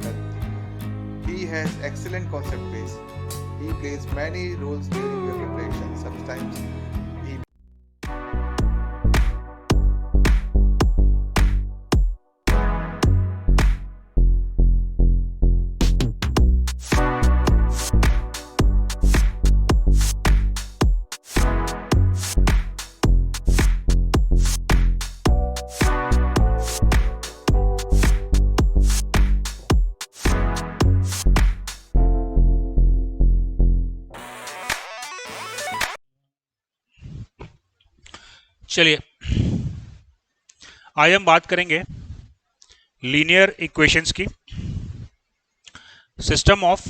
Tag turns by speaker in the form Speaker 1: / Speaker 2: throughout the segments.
Speaker 1: partner. He has excellent concept base. He plays many roles during your preparation. Sometimes he
Speaker 2: चलिए आज हम बात करेंगे लीनियर इक्वेशंस की। System of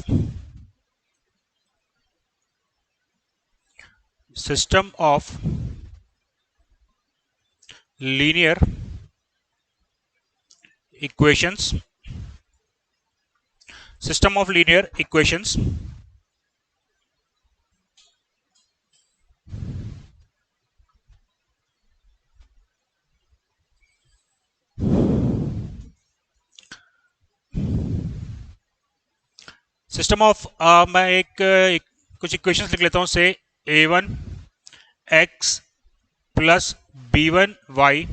Speaker 2: linear equations system of मैं कुछ इक्वेशंस लिख लेता हूं। से a1 x plus b1 y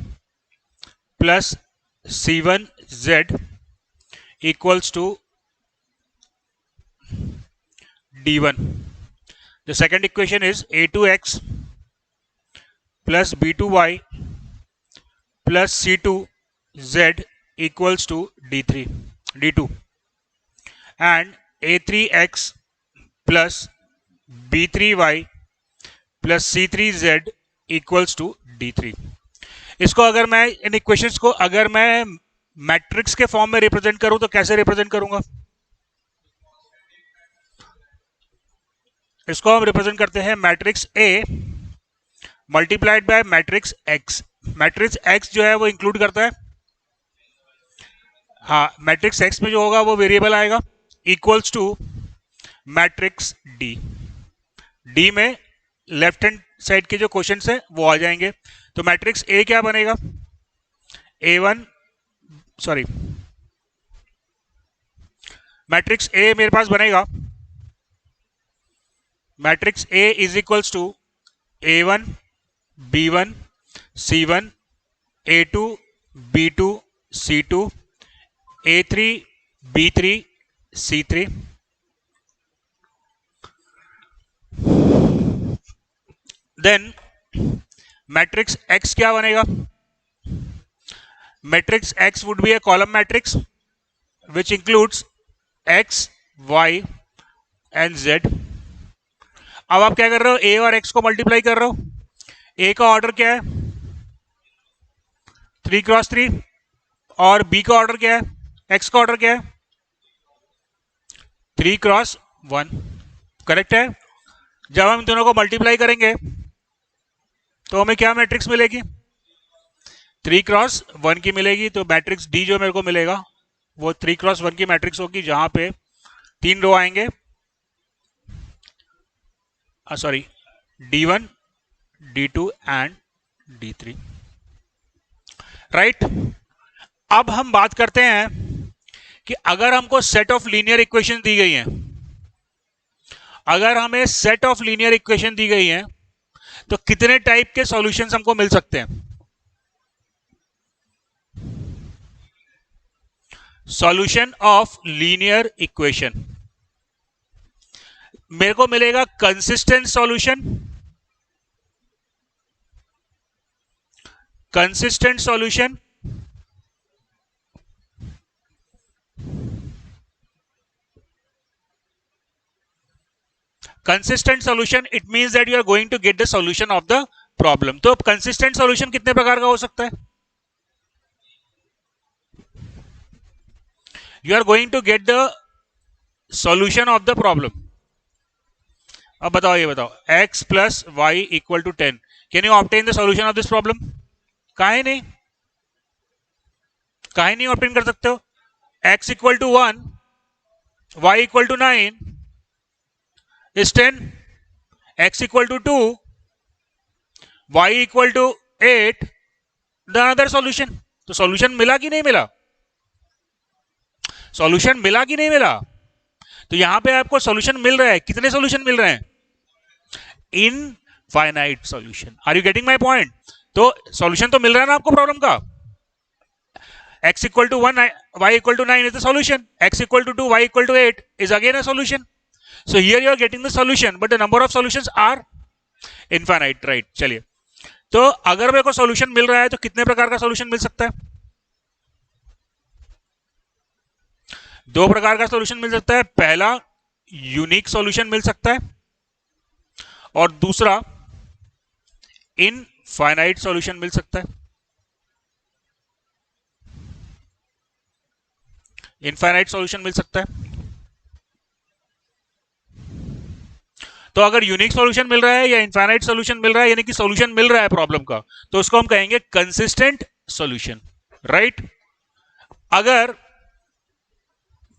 Speaker 2: plus c1 z equals to d1. The second equation is a2x plus b2y plus c2z equals to d2, and a3x plus b3y plus c3z equals to d3। इसको अगर मैं इन equations को अगर मैं matrix के form में represent करूं तो कैसे रिप्रेजेंट करूंगा? इसको हम रिप्रेजेंट करते हैं matrix A multiplied by matrix X। Matrix X जो है वो इंक्लूड करता है, हाँ, मैट्रिक्स X में जो होगा वो वेरिएबल आएगा, इक्वल्स टू मैट्रिक्स D में लेफ्ट हैंड साइड के जो क्वेश्चंस है वो आ जाएंगे। तो मैट्रिक्स A क्या बनेगा? मैट्रिक्स A मेरे पास बनेगा, matrix A is equals to A1 B1 C1 A2 B2 C2 A3 B3 C3। Then matrix X क्या बनेगा? Matrix X would be a column matrix which includes X Y and Z। अब आप क्या कर रहे हो? A और X को मल्टीप्लाई कर रहे हो। A का ऑर्डर क्या है? 3 क्रॉस 3, और B का ऑर्डर क्या है? X का ऑर्डर क्या है? 3 क्रॉस 1। करेक्ट है। जब हम दोनों को मल्टीप्लाई करेंगे तो हमें क्या मैट्रिक्स मिलेगी? 3 क्रॉस 1 की मिलेगी। तो मैट्रिक्स D जो मेरे को मिलेगा वो 3 क्रॉस 1 की मैट्रिक्स होगी, जहां पे 3 रो आएंगे, sorry D1 D2 and D3। Right. अब हम बात करते हैं कि अगर हमको सेट ऑफ लीनियर इक्वेशन दी गई है, अगर हमें सेट ऑफ लीनियर इक्वेशन दी गई है तो कितने टाइप के सॉल्यूशंस हमको मिल सकते हैं? सॉल्यूशन ऑफ लीनियर इक्वेशन मेरे को मिलेगा consistent solution, consistent solution, consistent solution it means that you are going to get the solution of the problem. तो कंसिस्टेंट सॉल्यूशन कितने प्रकार का हो सकता है? You are going to get the solution of the problem. अब बताओ, ये बताओ, x plus Y equal to 10, can you obtain the solution of this problem? काहे नहीं, काहे नहीं ऑब्टेन कर सकते हो? x equal to 1, y equal to 9 is 10, x equal to 2, y equal to 8, the another solution। तो सॉल्यूशन मिला कि नहीं मिला? सॉल्यूशन मिला कि नहीं मिला? तो यहां पे आपको सॉल्यूशन मिल रहा है, कितने सॉल्यूशन मिल रहे हैं? Infinite solution. Are you getting my point? तो सॉल्यूशन तो मिल रहा है ना आपको प्रॉब्लम का। x equal to 1, y equal to 9 is the solution. X equal to 2, y equal to 8 is again a solution. So here you are getting the solution, but the number of solutions are infinite, right? चलिए, तो अगर मेरे को solution मिल रहा है तो कितने प्रकार का सॉल्यूशन मिल सकता है? दो प्रकार का सॉल्यूशन मिल सकता है। पहला यूनिक सॉल्यूशन मिल सकता है और दूसरा इनफाइनाइट सॉल्यूशन मिल सकता है। इनफाइनाइट सॉल्यूशन मिल सकता है। तो अगर यूनिक सॉल्यूशन मिल रहा है या इनफाइनाइट सॉल्यूशन मिल रहा है, यानी कि सॉल्यूशन मिल रहा है प्रॉब्लम का, तो उसको हम कहेंगे कंसिस्टेंट सॉल्यूशन, राइट? अगर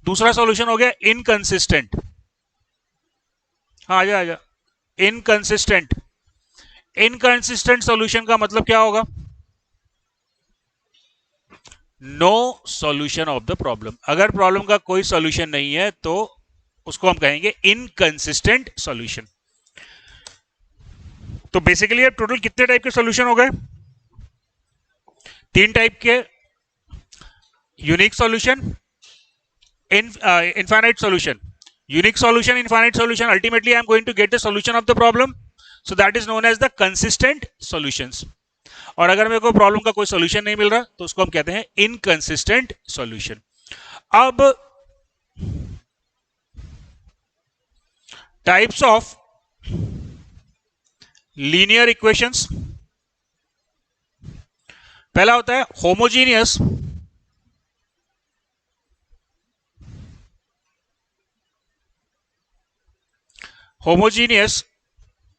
Speaker 2: दूसरा सॉल्यूशन हो गया इनकंसिस्टेंट, हाँ आजा आजा, इनकंसिस्टेंट। इनकंसिस्टेंट सॉल्यूशन का मतलब क्या होगा? No solution of the problem. अगर प्रॉब्लम का कोई सॉल्यूशन नहीं है तो उसको हम कहेंगे इनकंसिस्टेंट सॉल्यूशन। तो बेसिकली अब टोटल कितने टाइप के सॉल्यूशन हो गए? तीन टाइप के, unique solution, infinite solution. Unique solution, infinite solution. Ultimately, I am going to get the solution of the problem. So that is known as the consistent solutions. और अगर मेरे को प्रॉब्लम का कोई सॉल्यूशन नहीं मिल रहा तो उसको हम कहते हैं इनकंसिस्टेंट सॉल्यूशन। अब टाइप्स ऑफ लीनियर इक्वेशंस, पहला होता है homogeneous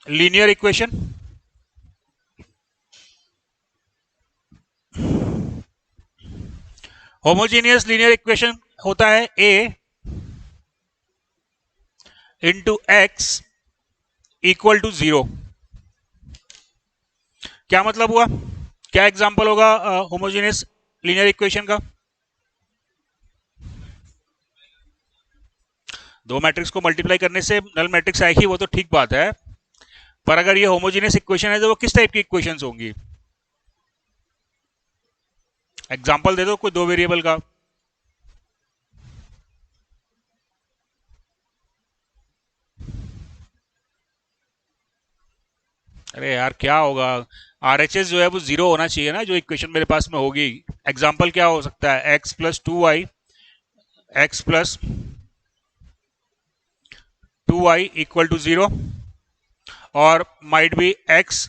Speaker 2: linear equation. Homogeneous linear equation होता है a into x equal to 0। क्या मतलब हुआ? क्या एग्जांपल होगा होमोजीनियस लीनियर इक्वेशन का? दो मैट्रिक्स को मल्टीप्लाई करने से नल मैट्रिक्स आएगी, वो तो ठीक बात है, पर अगर ये होमोजीनियस इक्वेशन है तो वो किस टाइप की इक्वेशंस होंगी? एग्जांपल दे दो कोई दो वेरिएबल का। अरे यार क्या होगा? RHS जो है वो 0 होना चाहिए ना, जो इक्वेशन मेरे पास में होगी। एग्जांपल क्या हो सकता है? x plus 2y, x plus 2y equal to 0, और might be x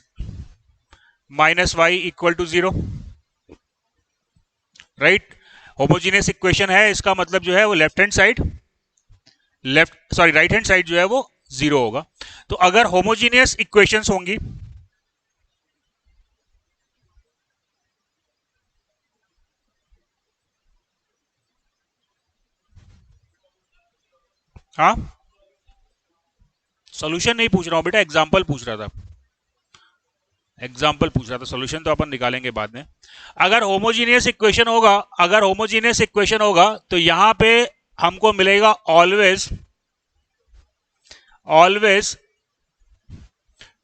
Speaker 2: minus y equal to 0, right? Homogeneous equation है, इसका मतलब जो है वो राइट हैंड साइड जो है वो 0 होगा। तो अगर होमोजीनियस इक्वेशंस होंगी, हाँ सॉल्यूशन नहीं पूछ रहा हूं बेटा, एग्जांपल पूछ रहा था। सॉल्यूशन तो अपन निकालेंगे बाद में। अगर होमोजीनियस इक्वेशन होगा तो यहां पे हमको मिलेगा always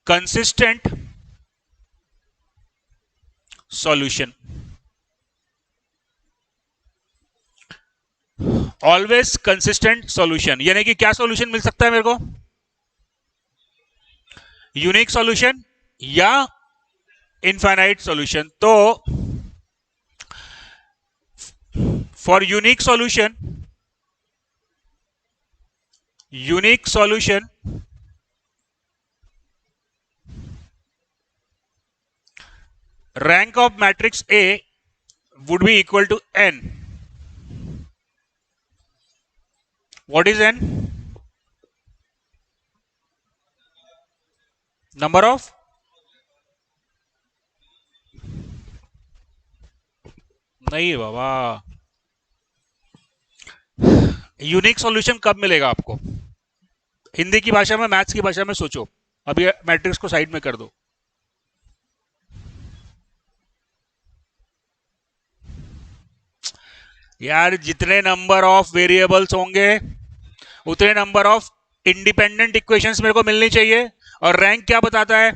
Speaker 2: consistent solution. Always consistent solution यानी कि क्या सॉल्यूशन मिल सकता है मेरे को? यूनिक सॉल्यूशन या इनफाइनाइट सॉल्यूशन। तो for unique solution rank of matrix A would be equal to n. What is n? Number of नहीं बाबा, यूनिक सॉल्यूशन कब मिलेगा आपको? हिंदी की भाषा में, मैथ्स की भाषा में सोचो। अब ये मैट्रिक्स को साइड में कर दो। यार जितने नंबर ऑफ वेरिएबल्स होंगे उतने नंबर ऑफ इंडिपेंडेंट इक्वेशंस मेरे को मिलनी चाहिए। और रैंक क्या बताता है?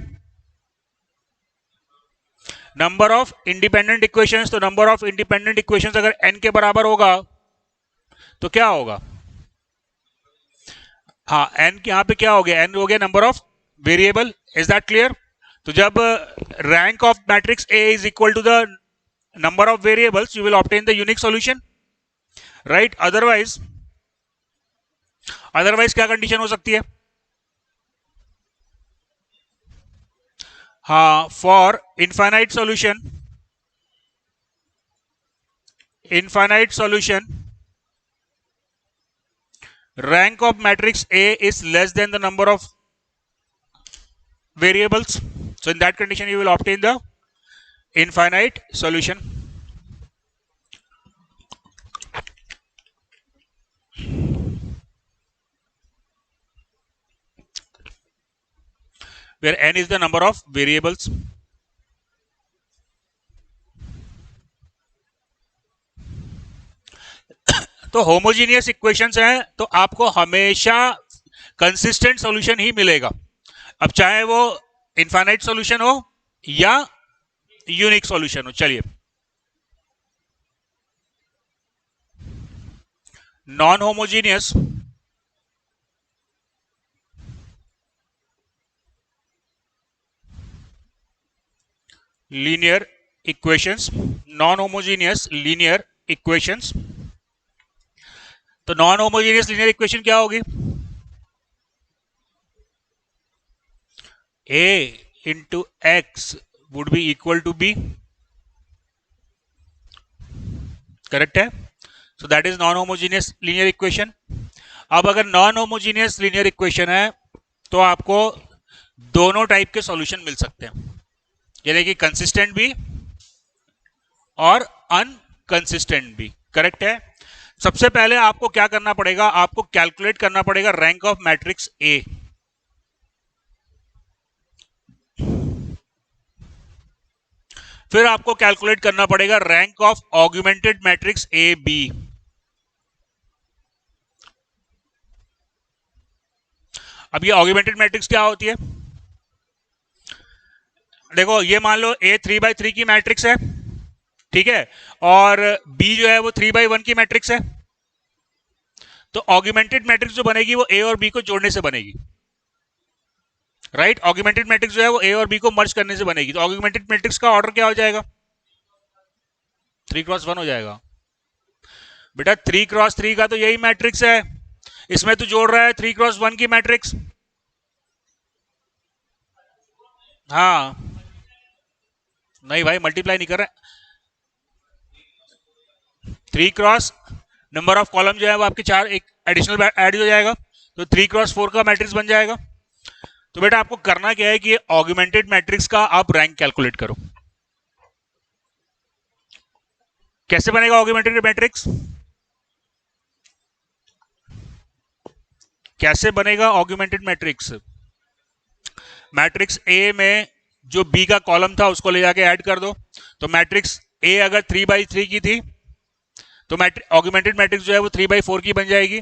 Speaker 2: Number of independent equations. तो नंबर ऑफ इंडिपेंडेंट इक्वेशंस अगर n के बराबर होगा तो क्या होगा? हाँ, n यहां पे क्या हो गया? n हो गया number of variable. Is that clear? तो जब rank of matrix A is equal to the number of variables you will obtain the unique solution, right? Otherwise क्या कंडीशन हो सकती है? हाँ, for infinite solution rank of matrix A is less than the number of variables. So in that condition you will obtain the infinite solution. Where n is the number of variables. तो homogeneous equations हैं तो आपको हमेशा consistent solution ही मिलेगा, अब चाहे वो infinite solution हो या यूनिक सॉल्यूशन हो। चलिए, non homogeneous linear equations, non homogeneous linear equations. तो नॉन होमोजीनियस लीनियर इक्वेशन क्या होगी? A into x would be equal to B, correct है? So that is non homogeneous linear equation. अब अगर नॉन होमोजीनियस लीनियर इक्वेशन है तो आपको दोनों टाइप के सॉल्यूशन मिल सकते हैं, यानी कि कंसिस्टेंट भी और अनकंसिस्टेंट भी, करेक्ट है? सबसे पहले आपको क्या करना पड़ेगा? आपको कैलकुलेट करना पड़ेगा रैंक ऑफ मैट्रिक्स ए। फिर आपको कैलकुलेट करना पड़ेगा rank of augmented matrix A B. अब ये ऑग्यूमेंटेड मैट्रिक्स क्या होती है? देखो, ये मान लो ए 3/3 की मैट्रिक्स है, ठीक है, और बी जो है वो 3/1 की मैट्रिक्स है। तो ऑग्यूमेंटेड मैट्रिक्स जो बनेगी वो ए और बी को जोड़ने से बनेगी, राइट? ऑग्यूमेंटेड मैट्रिक्स जो है वो ए और बी को मर्ज करने से बनेगी। तो ऑग्यूमेंटेड मैट्रिक्स का ऑर्डर क्या हो जाएगा? 3x1 हो जाएगा। बेटा 3x3 का तो यही मैट्रिक्स है, इसमें तो जोड़ रहा है 3x1 की मैट्रिक्स। हाँ, नहीं भाई, मल्टीप्लाई नहीं कर रहे। 3x नंबर ऑफ कॉलम जो है वो आपके 4 एक एडिशनल ऐड हो जाएगा, तो 3x4 का मैट्रिक्स बन जाएगा। तो बेटा आपको करना क्या है कि ऑग्यूमेंटेड मैट्रिक्स का आप रैंक कैलकुलेट करो। कैसे बनेगा ऑग्यूमेंटेड मैट्रिक्स? कैसे बनेगा ऑग्यूमेंटेड मैट्रिक्स? मैट्रिक्स ए में जो बी का कॉलम था उसको ले जाके ऐड कर दो। तो मैट्रिक्स ए अगर 3/3 की थी तो ऑग्यूमेंटेड मैट्रिक्स जो है वो 3/4 की बन जाएगी।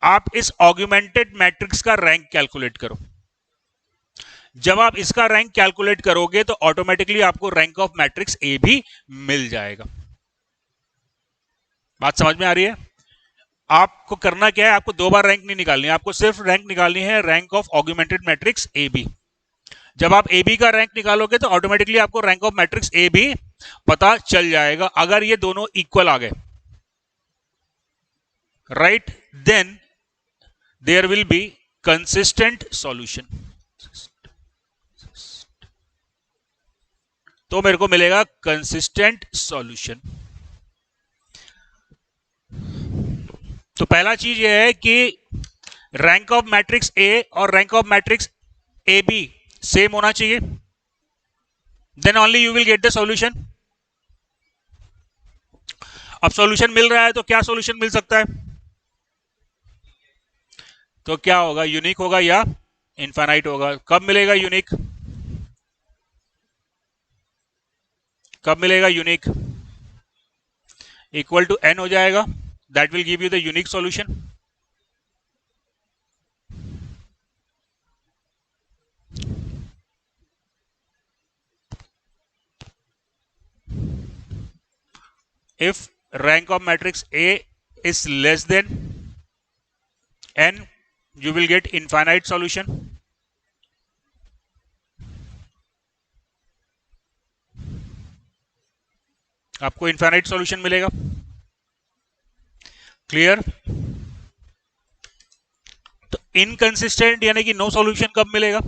Speaker 2: आप इस ऑग्यूमेंटेड मैट्रिक्स का रैंक कैलकुलेट करो। जब आप इसका रैंक कैलकुलेट करोगे तो ऑटोमेटिकली आपको रैंक ऑफ मैट्रिक्स ए भी मिल जाएगा। बात समझ में आ रही है? आपको करना क्या है? आपको 2 बार रैंक नहीं निकालनी है, आपको सिर्फ रैंक निकालनी है rank of augmented matrix A B. जब आप ए बी का रैंक निकालोगे तो ऑटोमेटिकली आपको rank of matrix A B पता चल जाएगा। अगर ये दोनों इक्वल आ गए, right, then there will be consistent solution. तो मेरे को मिलेगा कंसिस्टेंट सॉल्यूशन। तो पहला चीज यह है कि रैंक ऑफ मैट्रिक्स ए और rank of matrix A B same होना चाहिए, then only you will get the solution. अब सॉल्यूशन मिल रहा है तो क्या सॉल्यूशन मिल सकता है? तो क्या होगा? यूनिक होगा या इनफाइनाइट होगा? कब मिलेगा यूनिक? कब मिलेगा यूनिक? इक्वल टू n हो जाएगा. That will give you the unique solution. If rank of matrix A is less than n, you will get infinite solution. आपको इनफाइनाइट सॉल्यूशन मिलेगा. क्लियर. तो इनकंसिस्टेंट यानी कि नो सॉल्यूशन कब मिलेगा?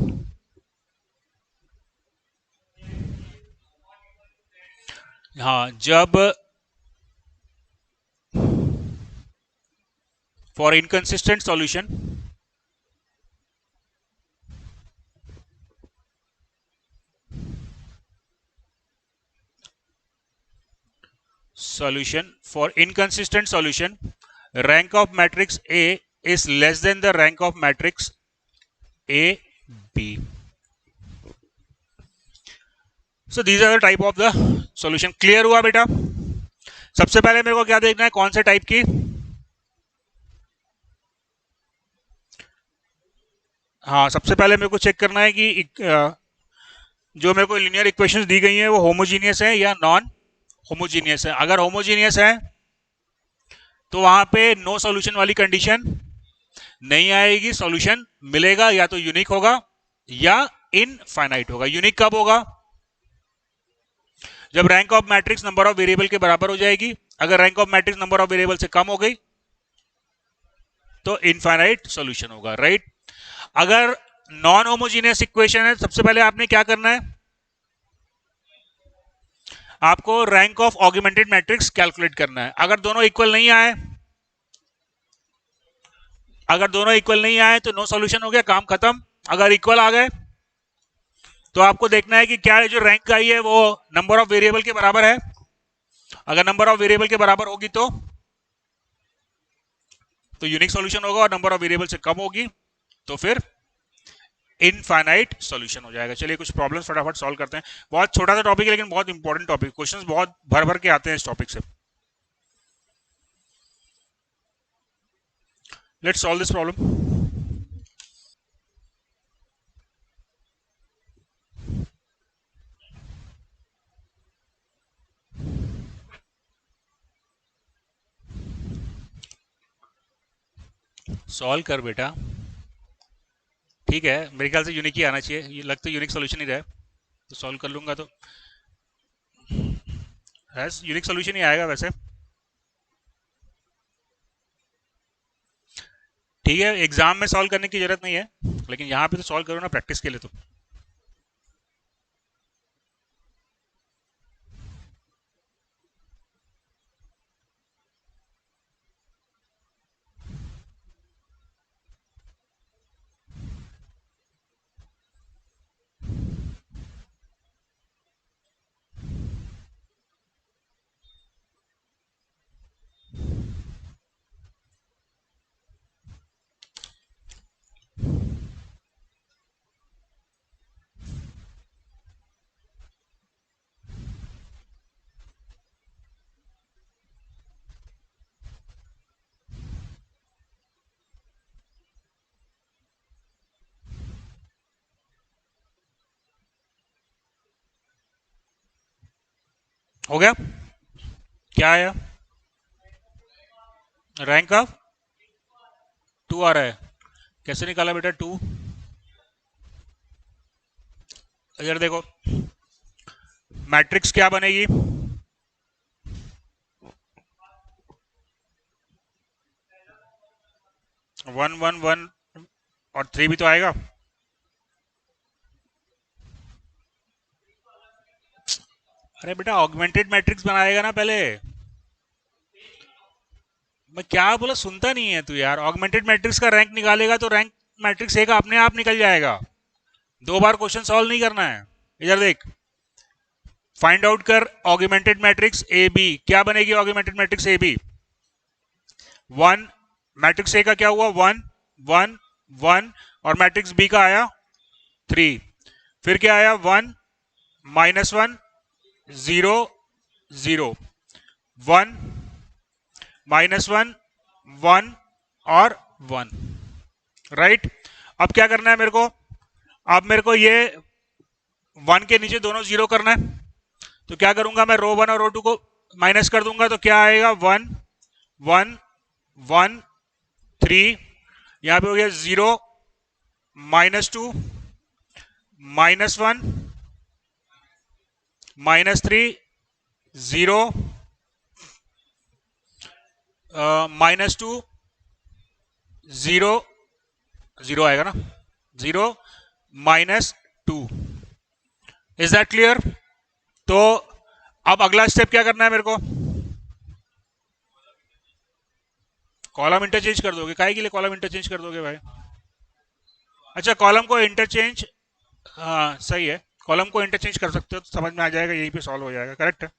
Speaker 2: हाँ, जब for inconsistent solution rank of matrix A is less than the rank of matrix A B. So these are the type of the solution. Clear हुआ बेटा? सबसे पहले मेरे को क्या देखना है, कौन से टाइप की? हाँ, सबसे पहले मेरे को चेक करना है कि जो मेरे को लीनियर इक्वेशंस दी गई हैं वो होमोजीनियस है या नॉन होमोजीनियस है. अगर होमोजीनियस है तो वहां पे नो सॉल्यूशन वाली कंडीशन नहीं आएगी. सॉल्यूशन मिलेगा या तो यूनिक होगा या इनफाइनाइट होगा. यूनिक कब होगा? जब rank of matrix number of variable के बराबर हो जाएगी. अगर rank of matrix number of variable से कम हो गई तो इनफाइनाइट सॉल्यूशन होगा. राइट. अगर नॉन होमोजीनियस इक्वेशन है, सबसे पहले आपने क्या करना है, आपको rank of augmented matrix calculate करना है. अगर दोनों इक्वल नहीं आए तो नो सॉल्यूशन हो गया, काम खत्म. अगर इक्वल आ गए तो आपको देखना है कि क्या जो रैंक आई है वो नंबर ऑफ वेरिएबल के बराबर है. अगर नंबर ऑफ वेरिएबल के बराबर होगी तो यूनिक सॉल्यूशन होगा, और नंबर ऑफ वेरिएबल से कम होगी तो फिर इनफाइनाइट सॉल्यूशन हो जाएगा. चलिए कुछ प्रॉब्लम्स फटाफट सॉल्व करते हैं. बहुत छोटा सा टॉपिक है लेकिन बहुत इंपॉर्टेंट टॉपिक. क्वेश्चंस बहुत भर भर के आते हैं इस टॉपिक से. Let's solve this problem. Solve कर बेटा. ठीक है, मेरे ख्याल से यूनिक ही आना चाहिए. ये लगता है यूनिक सॉल्यूशन ही रहा है, तो सॉल्व कर लूंगा तो यूनिक सॉल्यूशन ही आएगा वैसे. ठीक है, एग्जाम में सॉल्व करने की जरूरत नहीं है, लेकिन यहाँ पे तो सॉल्व करो ना प्रैक्टिस के लिए. तो हो गया. क्या आया? रैंक ऑफ 2 आ रहा है. कैसे निकाला बेटा 2? इधर देखो, मैट्रिक्स क्या बनेगी? 1 1 1 और 3 भी तो आएगा. अरे बेटा ऑगमेंटेड मैट्रिक्स बनाएगा ना पहले. मैं क्या बोला, सुनता नहीं है तू यार. ऑगमेंटेड मैट्रिक्स का रैंक निकालेगा तो रैंक मैट्रिक्स ए का अपने आप निकल जाएगा. 2 बार क्वेश्चन सॉल्व नहीं करना है. इधर देख, फाइंड आउट कर ऑगमेंटेड मैट्रिक्स ए बी. क्या बनेगी augmented matrix A B? 1. Matrix A का क्या हुआ? 1 1 1. और मैट्रिक्स बी का आया 3. फिर क्या आया? 1 -1 0 0 1 -1 1 और 1, राइट। अब क्या करना है मेरे को, अब मेरे को ये 1 के नीचे दोनों 0 करना है, तो क्या करूंगा मैं, रो 1 और रो 2 को माइनस कर दूंगा, तो क्या आएगा 1 1 1 3, यहां पे हो गया 0 -2 -1 -3 0 -2 0 0 आएगा ना, 0 -2। Is that clear? तो अब अगला स्टेप क्या करना है मेरे को, कॉलम इंटरचेंज कर दोगे, काहे के लिए कॉलम इंटरचेंज कर दोगे भाई? अच्छा, कॉलम को इंटरचेंज, हाँ सही है, कॉलम को इंटरचेंज कर सकते हो तो समझ में आ जाएगा, यहीं पे सॉल्व हो जाएगा, करेक्ट है।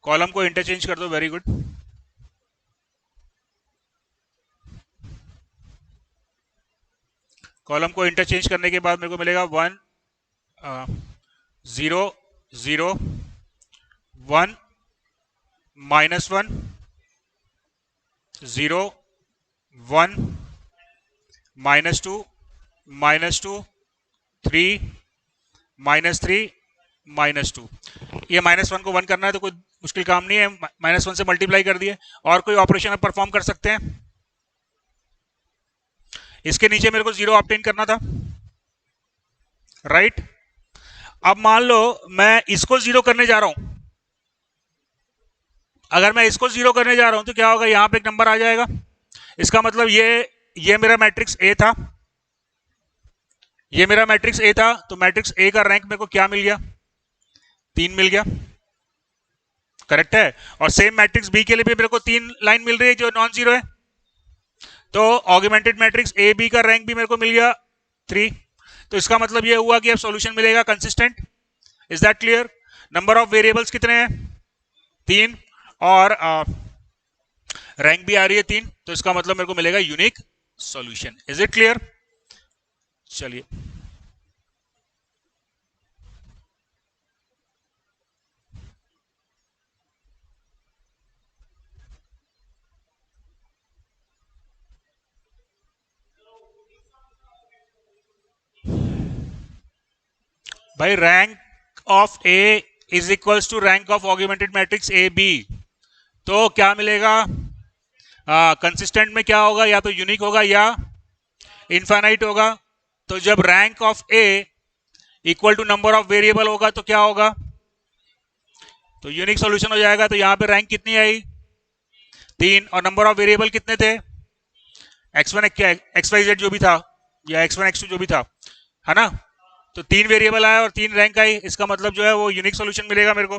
Speaker 2: कॉलम को इंटरचेंज कर दो, वेरी गुड। कॉलम को इंटरचेंज करने के बाद मेरे को मिलेगा 1 0 0 1 -1 0 1 -2 -2 3 -3 -2। ये -1 को 1 करना है तो कोई मुश्किल काम नहीं है, -1 से मल्टीप्लाई कर दिए। और कोई ऑपरेशन आप परफॉर्म कर सकते हैं? इसके नीचे मेरे को 0 ऑब्टेन करना था, राइट। अब मान लो मैं इसको 0 करने जा रहा हूं, अगर मैं इसको 0 करने जा रहा हूं तो क्या होगा, यहां पे एक नंबर आ जाएगा, इसका मतलब ये मेरा मैट्रिक्स ए था, ये मेरा मैट्रिक्स ए था, तो मैट्रिक्स ए का रैंक मेरे को क्या मिल गया, 3 मिल गया, करेक्ट है। और सेम मैट्रिक्स बी के लिए भी मेरे को 3 लाइन मिल रही है जो नॉन जीरो है, तो ऑगमेंटेड मैट्रिक्स ए बी का रैंक भी मेरे को मिल गया 3। तो इसका मतलब ये हुआ कि अब सॉल्यूशन मिलेगा consistent. Is that clear? Number of variables कितने हैं, 3, और रैंक भी आ रही है 3, तो इसका मतलब मेरे को मिलेगा unique solution. Is it clear? चलिए, भाई rank of A is equals to rank of augmented matrix A B, तो क्या मिलेगा, कंसिस्टेंट में क्या होगा, या तो यूनिक होगा या इनफाइनाइट होगा। तो जब rank of A equal to number of variable होगा तो क्या होगा, तो यूनिक सॉल्यूशन हो जाएगा। तो यहां पे रैंक कितनी आई, 3, और नंबर ऑफ वेरिएबल कितने थे, x1 xyz जो भी था, या x1 x2 जो भी था, है ना। तो 3 वेरिएबल आया और 3 रैंक आई, इसका मतलब जो है वो यूनिक सॉल्यूशन मिलेगा मेरे को।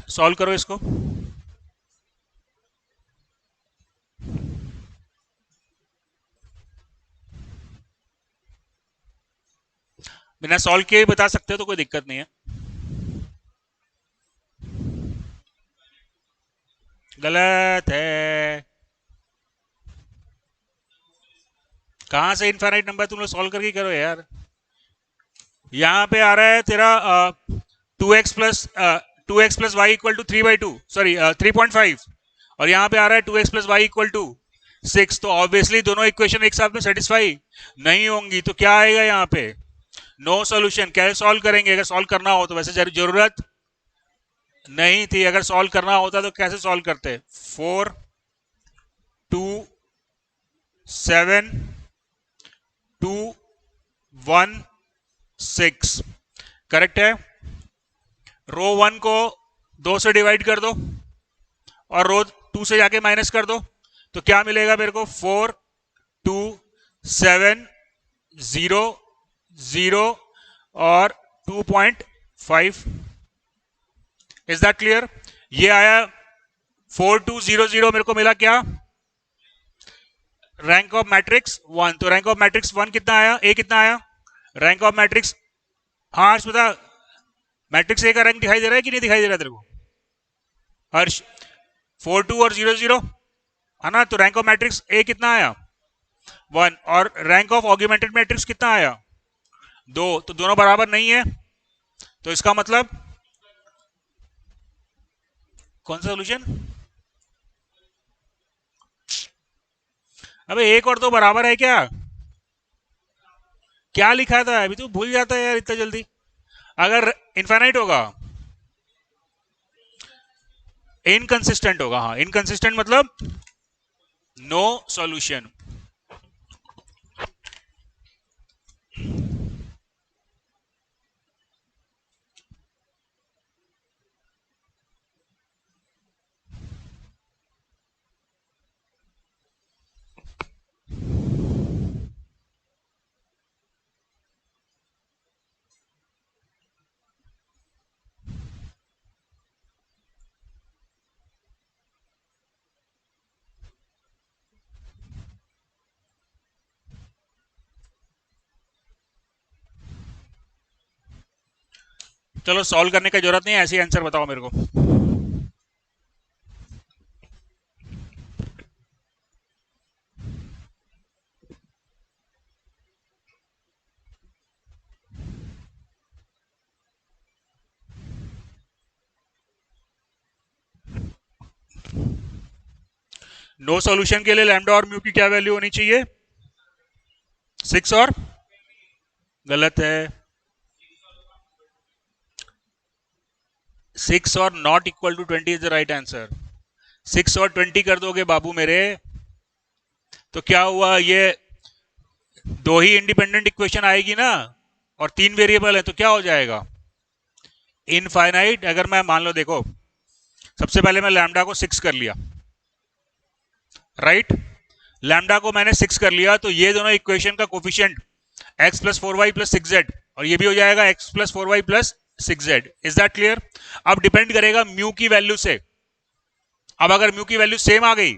Speaker 2: सॉल्व करो इसको। बिना सॉल्व किए बता सकते हो तो कोई दिक्कत नहीं है। गलत है, कहां से इनफाइनाइट नंबर तुम लोग सॉल्व करके करो यार। यहां पे आ रहा है तेरा 2x plus Y equal to 3/2, sorry 3.5, और यहां पे आ रहा है 2x plus Y equal to 6। तो ऑब्वियसली दोनों इक्वेशन एक साथ में सेटिस्फाई नहीं होंगी, तो क्या आएगा यहाँ पे, नो सॉल्यूशन। कैसे सॉल्व करेंगे, अगर सॉल्व करना हो तो, वैसे जरूरत नहीं थी, अगर सॉल्व करना होता तो कैसे सॉल्व करते, 4 2 7 2 1 6, करेक्ट है। रो 1 को 2 से डिवाइड कर दो और रो 2 से जाके माइनस कर दो, तो क्या मिलेगा मेरे को, 4 2 7 0 0 और 2.5। Is that clear? ये आया 4200 मेरे को मिला क्या? Rank of matrix 1। तो रैंक ऑफ मैट्रिक्स 1 कितना आया? ए कितना आया? रैंक ऑफ मैट्रिक्स, हाँ हर्ष बता, मैट्रिक्स ए का रैंक दिखाई दे रहा है कि नहीं दिखाई दे रहा है तेरे को हर्ष? 42 और 00 है ना, तो रैंक ऑफ मैट्रिक्स ए कितना आया? 1। और रैंक ऑफ ऑग्यूमेंटेड मैट्रिक्स कितना आया? 2। तो दोनों बराबर नहीं है, तो इसका मतलब कौन सा सोल्यूशन? अबे एक और दो बराबर है क्या? क्या लिखा था अभी तो भूल जाता है यार इतना जल्दी। अगर इनफाइनाइट होगा, इनकंसिस्टेंट होगा, हाँ इनकंसिस्टेंट मतलब नो सॉल्यूशन। चलो सॉल्व करने की जरूरत नहीं है, ऐसे ही आंसर बताओ मेरे को। नो सॉल्यूशन के लिए लैम्डा और म्यू की क्या वैल्यू होनी चाहिए? 6 और गलत है, 6 और not equal to 20 is the right answer. 6 और 20 कर दोगे बाबू मेरे, तो क्या हुआ, ये दो ही इंडिपेंडेंट इक्वेशन आएगी ना, और 3 वेरिएबल है, तो क्या हो जाएगा? इनफाइनाइट। अगर मैं मान लो, देखो सबसे पहले मैं लैम्डा को 6 कर लिया, राइट? लैम्डा को मैंने 6 कर लिया, तो ये दोनों इक्वेशन का coefficient x plus 4y plus 6z, और ये भी हो जाएगा x plus 4y plus 6z। Is that clear? अब डिपेंड करेगा म्यू की वैल्यू से। अब अगर म्यू की वैल्यू सेम आ गई,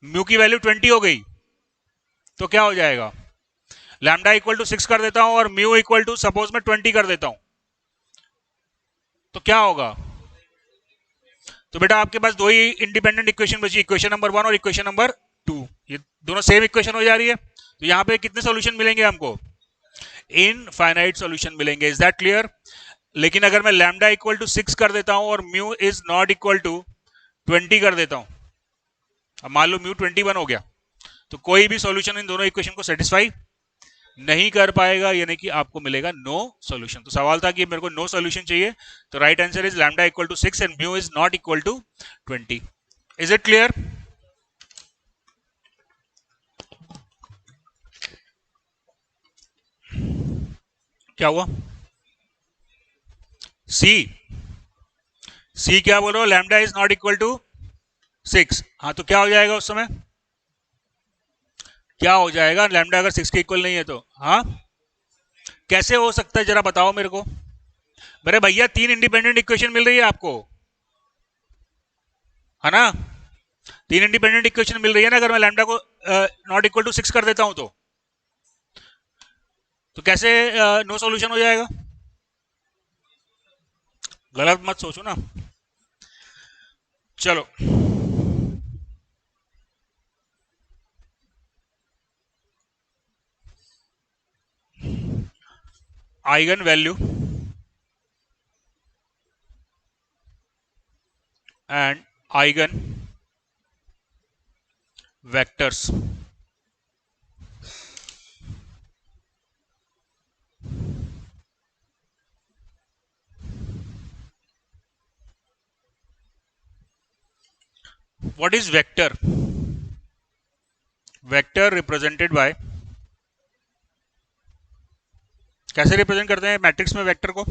Speaker 2: म्यू की वैल्यू 20 हो गई, तो क्या हो जाएगा? लैम्डा इक्वल टू 6 कर देता हूं और म्यू इक्वल टू सपोज मैं 20 कर देता हूं, तो क्या होगा? तो बेटा आपके पास दो ही इंडिपेंडेंट इक्वेशन बची, इक्वेशन नंबर 1 और इक्वेशन नंबर 2। ये दोनों सेम इक्वेशन हो जा रही है, तो यहां पे कितने सॉल्यूशन मिलेंगे हमको? इनफाइनाइट सॉल्यूशन मिलेंगे। Is that clear? लेकिन अगर मैं लैम्डा इक्वल टू 6 कर देता हूं और mu is not equal to 20 कर देता हूं, अब मान लो म्यू 21 हो गया, तो कोई भी सॉल्यूशन इन दोनों इक्वेशन को सेटिस्फाई नहीं कर पाएगा, यानी कि आपको मिलेगा नो सॉल्यूशन। तो सवाल था कि मेरे को नो सॉल्यूशन चाहिए, तो right answer is lambda equal to 6 and mu is not equal to 20। Is it clear? क्या हुआ? सी, सी क्या बोल रहे हो? Lambda is not equal to 6। हाँ तो क्या हो जाएगा उस समय? क्या हो जाएगा लैम्डा अगर 6 के इक्वल नहीं है तो? हाँ कैसे हो सकता है जरा बताओ मेरे को। मेरे भैया 3 इंडिपेंडेंट इक्वेशन मिल रही है आपको, है ना? 3 इंडिपेंडेंट इक्वेशन मिल रही है ना, अगर मैं लैम्डा को नॉट इक्वल टू 6 कर देता हूं तो कैसे नो सॉल्यूशन हो जाएगा? गलत मत सोचो ना। चलो eigen value and eigen vectors. What is vector? Vector represented bye, कैसे रिप्रेजेंट करते हैं मैट्रिक्स में वेक्टर को?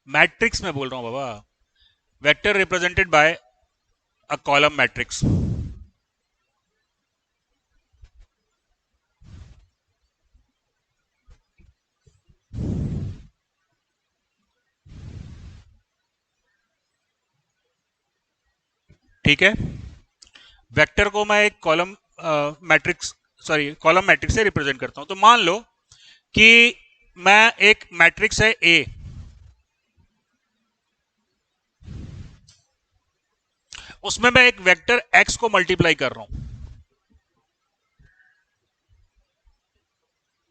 Speaker 2: मैट्रिक्स में बोल रहा हूं बाबा। Vector represented by a column matrix. ठीक है, वेक्टर को मैं एक कॉलम मैट्रिक्स कॉलम मैट्रिक्स से रिप्रेजेंट करता हूं। तो मान लो कि मैं एक मैट्रिक्स है ए, उसमें मैं एक वेक्टर एक्स को मल्टीप्लाई कर रहा हूं,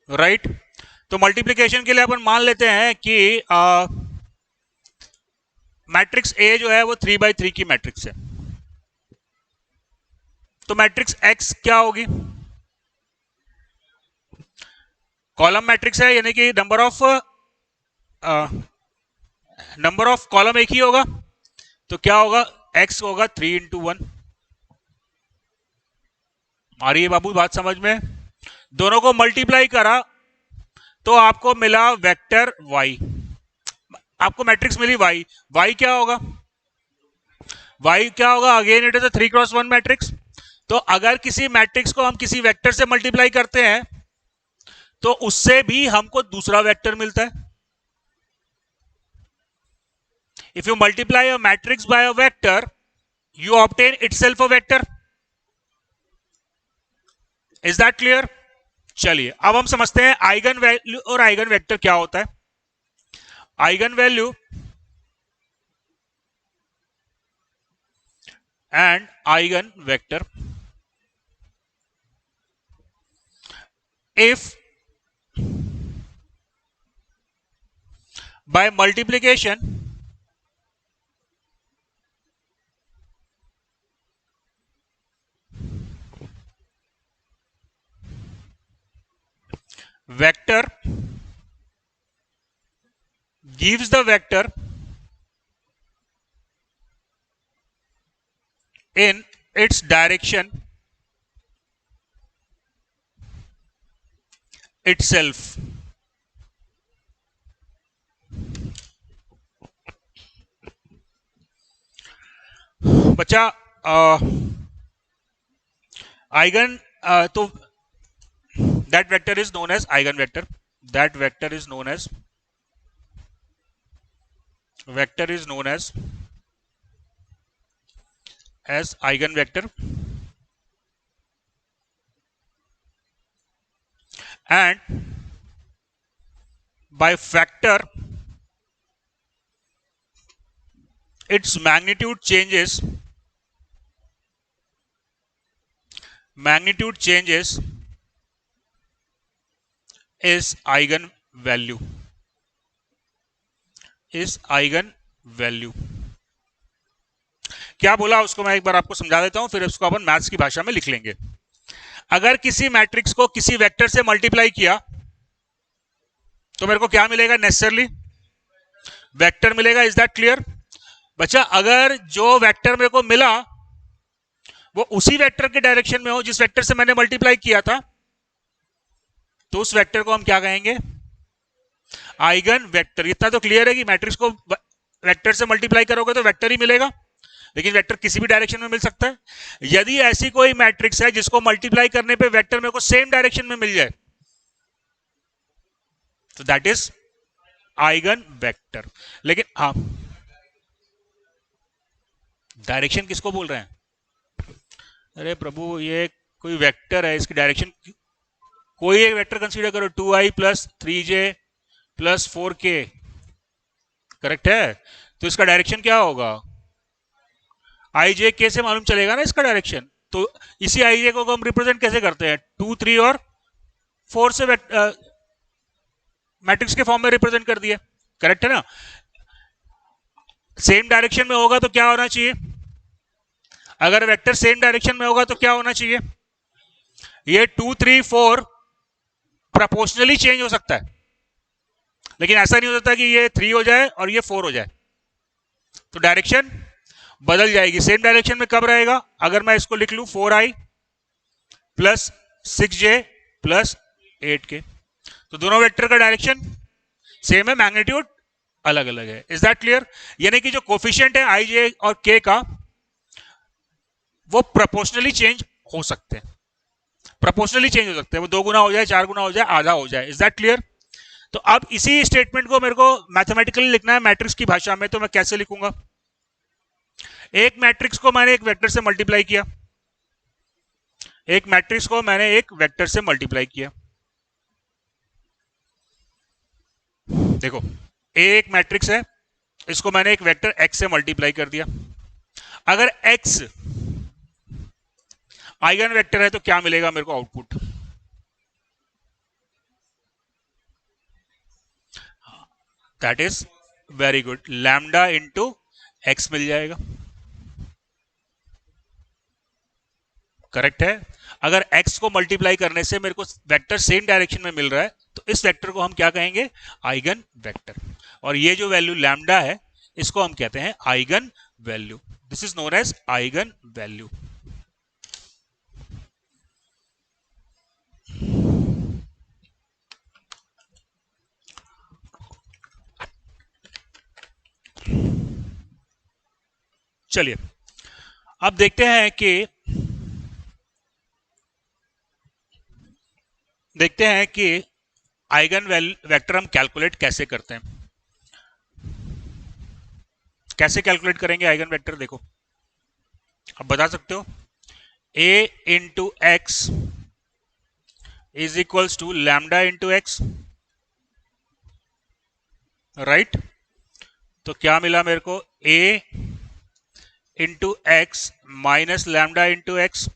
Speaker 2: राइट। तो मल्टीप्लिकेशन के लिए अपन मान लेते हैं कि मैट्रिक्स ए जो है वो 3x3 की मैट्रिक्स है। तो मैट्रिक्स एक्स क्या होगी, कॉलम मैट्रिक्स है, यानी कि नंबर ऑफ कॉलम एक ही होगा, तो क्या होगा, एक्स होगा 3 × 1। आ रही है बाबू बात समझ में? दोनों को मल्टीप्लाई करा तो आपको मिला वेक्टर वाई, आपको मैट्रिक्स मिली वाई। वाई क्या होगा, वाई क्या होगा, again it is a 3x1 matrix. तो अगर किसी मैट्रिक्स को हम किसी वेक्टर से मल्टीप्लाई करते हैं तो उससे भी हमको दूसरा वेक्टर मिलता है। If you multiply a matrix bye a vector you obtain itself a vector. Is that clear? चलिए अब हम समझते हैं आइगन वैल्यू और आइगन वेक्टर क्या होता है। Eigen value and eigen vector, if by multiplication vector gives the vector in its direction itself, बच्चा आइगन तो that vector is known as eigen vector, that vector is known as eigen vector, and by factor its magnitude changes is eigen value, क्या बोला उसको मैं एक बार आपको समझा देता हूं, फिर उसको अपन मैथ्स की भाषा में लिख लेंगे। अगर किसी मैट्रिक्स को किसी वेक्टर से मल्टीप्लाई किया तो मेरे को क्या मिलेगा, नेसेसरली वेक्टर मिलेगा। इज दैट क्लियर बच्चा? अगर जो वेक्टर मेरे को मिला वो उसी वेक्टर के डायरेक्शन में हो जिस वेक्टर से मैंने मल्टीप्लाई किया था, तो उस वेक्टर को हम क्या कहेंगे, आइगन वेक्टर। इतना तो क्लियर है कि मैट्रिक्स को वेक्टर से मल्टीप्लाई करोगे तो वेक्टर ही मिलेगा, लेकिन वेक्टर किसी भी डायरेक्शन में मिल सकता है। यदि ऐसी कोई मैट्रिक्स है जिसको मल्टीप्लाई करने पे वेक्टर मेरे को सेम डायरेक्शन में मिल जाए तो दैट इज आइगन वेक्टर। लेकिन हाँ, डायरेक्शन किसको बोल रहे हैं? अरे प्रभु, ये कोई वेक्टर है, इसकी डायरेक्शन कोई एक वेक्टर कंसीडर करो, 2i + 3j + 4k, करेक्ट है? तो इसका डायरेक्शन क्या होगा, i j k से मालूम चलेगा ना इसका डायरेक्शन। तो इसी i j को हम रिप्रेजेंट कैसे करते हैं, 2, 3 और 4 से मैट्रिक्स के फॉर्म में रिप्रेजेंट कर दिया, करेक्ट है ना? सेम डायरेक्शन में होगा तो क्या होना चाहिए, अगर वेक्टर सेम डायरेक्शन में होगा तो क्या होना चाहिए, ये 2, 3, 4 प्रोपोर्शनली चेंज हो सकता है, लेकिन ऐसा नहीं हो सकता कि ये 3 हो जाए और ये 4 हो जाए, तो डायरेक्शन बदल जाएगी। सेम डायरेक्शन में कब रहेगा, अगर मैं इसको लिख लूं 4i + 6j + 8k, तो दोनों वेक्टर का डायरेक्शन सेम है, मैग्नीट्यूड अलग अलग है। Is that clear? यानी कि जो कोफिशिएंट है i j और k का वो प्रोपोर्शनली चेंज हो सकते हैं, प्रोपोर्शनली चेंज हो सकते हैं, वो 2 गुना हो जाए, 4 गुना हो जाए, आधा हो जाए। Is that clear? तो अब इसी स्टेटमेंट को मेरे को मैथमेटिकली लिखना है मैट्रिक्स की भाषा में, तो मैं कैसे लिखूंगा, एक मैट्रिक्स को मैंने एक वेक्टर से मल्टीप्लाई किया, एक मैट्रिक्स को मैंने एक वेक्टर से मल्टीप्लाई किया। देखो ए एक मैट्रिक्स है, इसको मैंने एक वेक्टर x से मल्टीप्लाई कर दिया। अगर x आइगन वेक्टर है तो क्या मिलेगा मेरे को output? That is very good, lambda into X मिल जाएगा। करेक्ट है। अगर x को मल्टीप्लाई करने से मेरे को वेक्टर सेम डायरेक्शन में मिल रहा है तो इस वेक्टर को हम क्या कहेंगे? Eigen vector. और ये जो वैल्यू लैम्डा है इसको हम कहते हैं eigen value. This is known as eigen value. चलिए अब देखते हैं कि आइगन वेक्टर हम कैलकुलेट कैसे करते हैं। कैसे कैलकुलेट करेंगे आइगन वेक्टर? देखो अब बता सकते हो, a into X is equals to lambda into X, right? तो क्या मिला मेरे को? a into X minus lambda into X.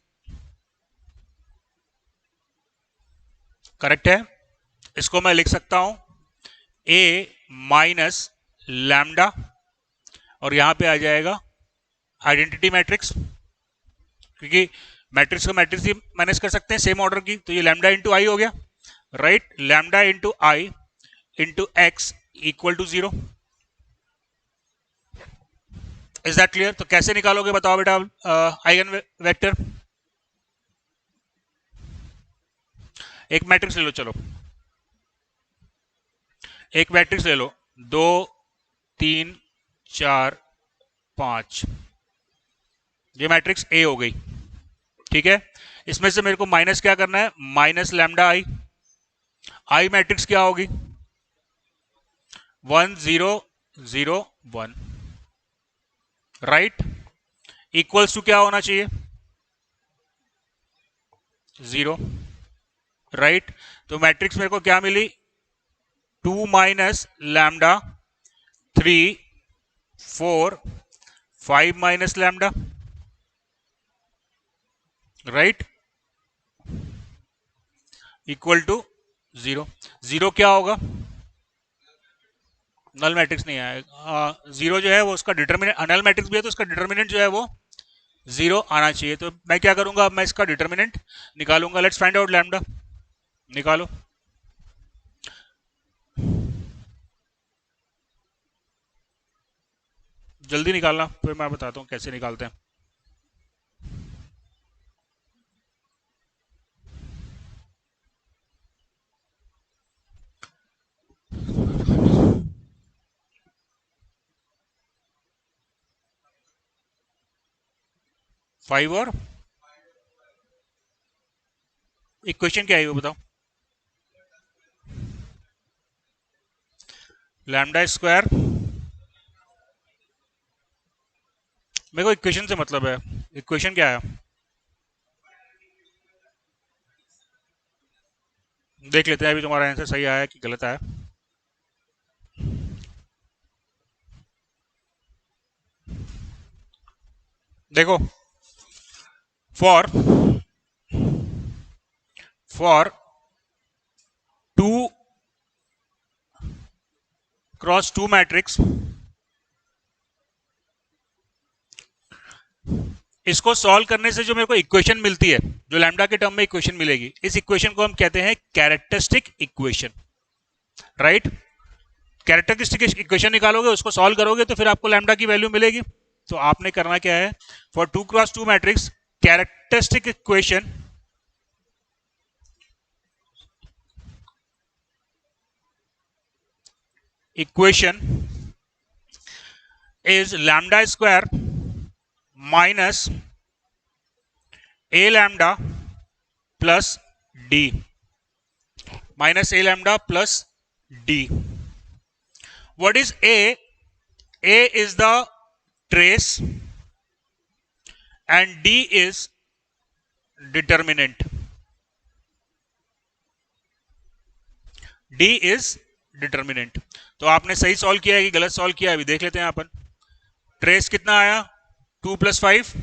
Speaker 2: Correct है। इसको मैं लिख सकता हूं a माइनस लैम्डा, और यहां पे आ जाएगा आइडेंटिटी मैट्रिक्स, क्योंकि मैट्रिक्स को मैट्रिक्स ही मैनेज कर सकते हैं सेम ऑर्डर की। तो ये लैम्डा इंटू आई हो गया, right? Lambda into I into x equal to 0। Is that clear? तो कैसे निकालोगे बताओ बेटा आइगन वेक्टर? एक मैट्रिक्स ले लो, चलो एक मैट्रिक्स ले लो, 2 3 4 5। ये मैट्रिक्स ए हो गई, ठीक है? इसमें से मेरे को माइनस क्या करना है? माइनस लैम्डा आई। आई मैट्रिक्स क्या होगी? 1 0 0 1, राइट? इक्वल्स टू क्या होना चाहिए? 0, राइट? तो मैट्रिक्स मेरे को क्या मिली? 2 minus lambda, 3 4 5 minus lambda, right? Equal to 0। 0 क्या होगा? नल मैट्रिक्स नहीं आएगा। 0 जो है वो उसका डिटर्मिनेंट, नल मैट्रिक्स भी है तो उसका डिटर्मिनेंट जो है वो 0 आना चाहिए। तो मैं क्या करूंगा? अब मैं इसका डिटर्मिनेंट निकालूंगा। Let's find out lambda. निकालो। जल्दी निकालना, फिर मैं बताता हूं कैसे निकालते हैं। फाइव और इक्वेशन क्या है वो बताओ? लैम्डा स्क्वायर, मेरे को इक्वेशन से मतलब है। इक्वेशन क्या है देख लेते हैं, अभी तुम्हारा आंसर सही आया कि गलत आया। देखो, फॉर 2 क्रॉस 2 मैट्रिक्स, इसको सॉल्व करने से जो मेरे को इक्वेशन मिलती है, जो लैम्डा के टर्म में इक्वेशन मिलेगी, इस इक्वेशन को हम कहते हैं characteristic equation, right? Characteristic equation निकालोगे, उसको सॉल्व करोगे तो फिर आपको लैम्डा की वैल्यू मिलेगी। तो आपने करना क्या है? For 2 cross 2 matrix characteristic equation is lambda square minus a lambda plus d, minus a lambda plus d. What is a? A is the trace, and D is determinant. D is determinant. तो आपने सही solve किया है कि गलत solve किया है, अभी देख लेते हैं अपन. ट्रेस कितना आया? 2 + 5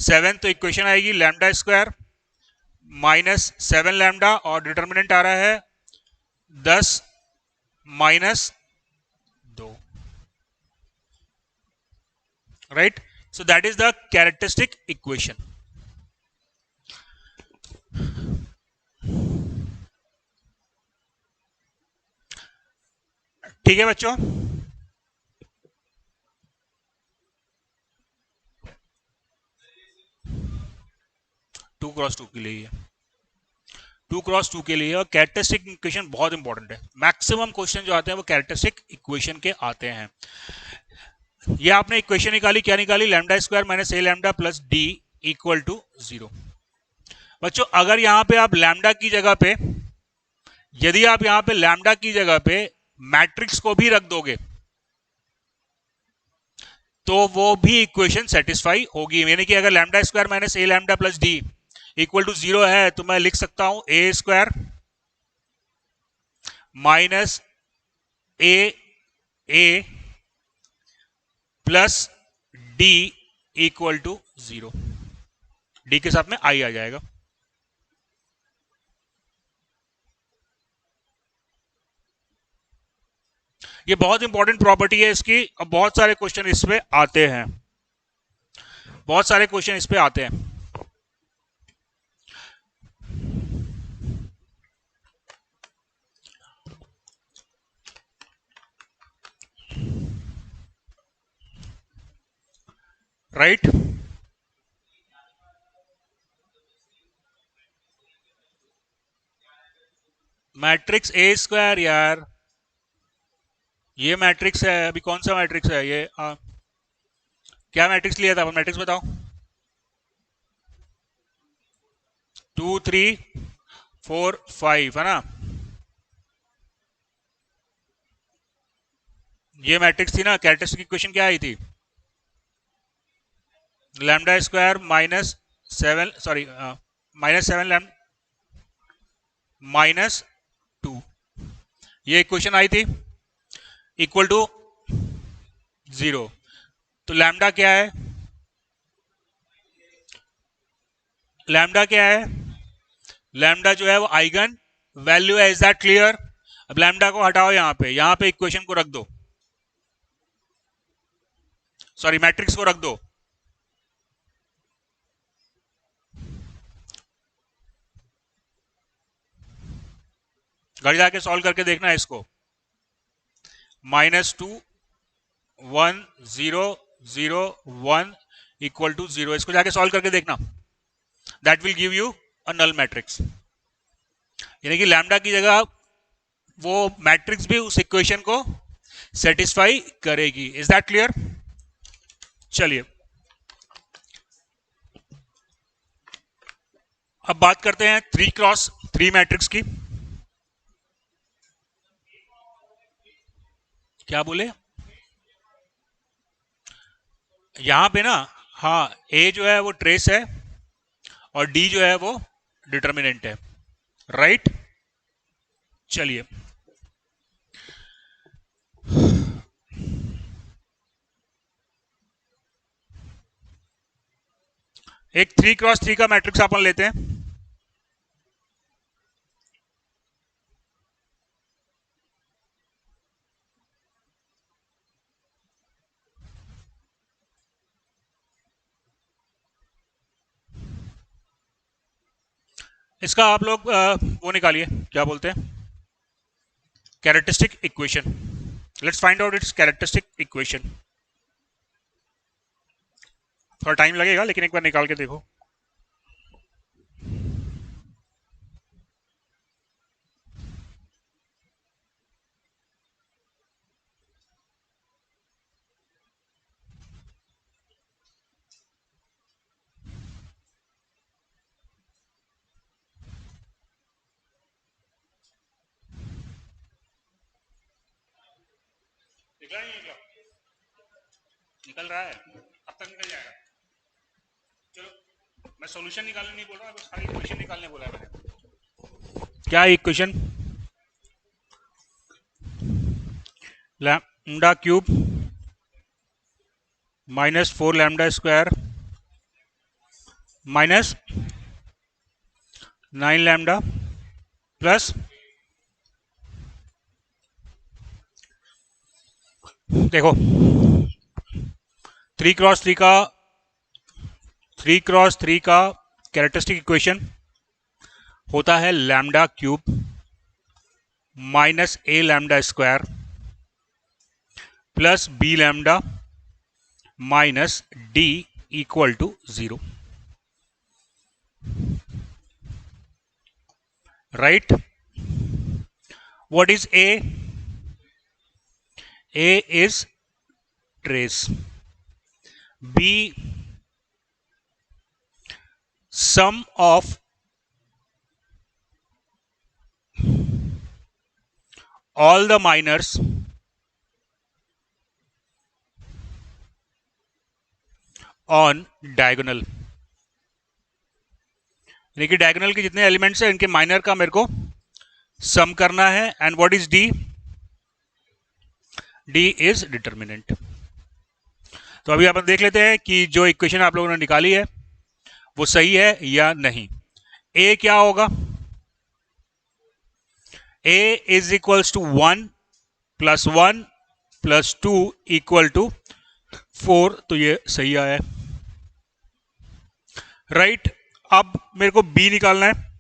Speaker 2: 7. तो इक्वेशन आएगी लैम्डा स्क्वायर -7 लैम्डा और डिटर्मिनेंट आ रहा है 10 - 2. Right. So that is the characteristic equation. ठीक है बच्चों. 2 × 2 के लिए 2 × 2 के लिए और कैरेक्टरिस्टिक इक्वेशन बहुत इंपॉर्टेंट है. मैक्सिमम क्वेश्चन जो आते हैं वो कैरेक्टरिस्टिक इक्वेशन के आते हैं. ये आपने इक्वेशन निकाली, क्या निकाली? Lambda square minus A lambda plus D equal to 0. बच्चों अगर यहां पे आप लैम्डा की जगह पे, यदि आप यहां पे लैम्डा की जगह पे मैट्रिक्स को भी रख दोगे तो वो भी इक्वेशन सेटिस्फाई होगी. यानी कि अगर lambda square minus A lambda plus D equal to 0 है तो मैं लिख सकता हूं A square minus A plus D equal to 0. D के साथ में आई आ जाएगा. ये बहुत इंपॉर्टेंट प्रॉपर्टी है इसकी और बहुत सारे क्वेश्चन इस पे आते हैं. बहुत सारे क्वेश्चन इस पे आते हैं. राइट. मैट्रिक्स ए स्क्वायर यार, ये मैट्रिक्स है. अभी कौन सा मैट्रिक्स है ये? क्या मैट्रिक्स लिया था? मैट्रिक्स बताओ. 2 3 4 5 है ना. ये मैट्रिक्स थी ना. कैरेक्टरिस्टिक इक्वेशन क्या आई थी? Lambda square -7 sorry -7 lambda -2. ये इक्वेशन आई थी इक्वल टू 0. तो लैम्डा क्या है? लैम्डा क्या है? लैम्डा जो है वो आइगन वैल्यू है. Is that clear? अब लैम्डा को हटाओ, यहां पे इक्वेशन को रख दो, सॉरी मैट्रिक्स को रख दो. घर जाके सॉल्व करके देखना है इसको. -2 1 0 0 1 इक्वल टू 0. इसको जाके सॉल्व करके देखना. That will give you a null matrix. यानी कि लैम्डा की जगह वो मैट्रिक्स भी उस इक्वेशन को सेटिस्फाई करेगी. Is that clear? चलिए अब बात करते हैं 3 × 3 मैट्रिक्स की. क्या बोले? यहां पे ना, हाँ, ए जो है वो ट्रेस है और डी जो है वो डिटर्मिनेंट है. राइट. चलिए एक 3 × 3 का मैट्रिक्स अपन लेते हैं. इसका आप लोग वो निकालिए, क्या बोलते हैं, characteristic equation. Let's find out it's characteristic equation. थोड़ा टाइम लगेगा लेकिन एक बार निकाल के देखो. निकल रहा है, अब तक निकल जाएगा. मैं सॉल्यूशन निकालने नहीं बोल रहा, बस खाली इक्वेशन निकालने बोला है मैंने। क्या equation? Lambda cube minus 4 lambda square minus 9 lambda plus, देखो 3 क्रॉस 3 का कैरेक्टरिस्टिक इक्वेशन होता है lambda cube minus A lambda square plus B lambda minus D equal to 0, right? What is A? A is trace. B, sum of all the minors on diagonal, यानी कि diagonal के जितने elements हैं इनके minor का मेरे को सम करना है। And what is D? D is determinant. तो अभी अपन देख लेते हैं कि जो इक्वेशन आप लोगों ने निकाली है वो सही है या नहीं। ए क्या होगा? A is equals to 1 plus 1 plus 2 equal to 4, तो ये सही आया है, राइट? अब मेरे को बी निकालना है।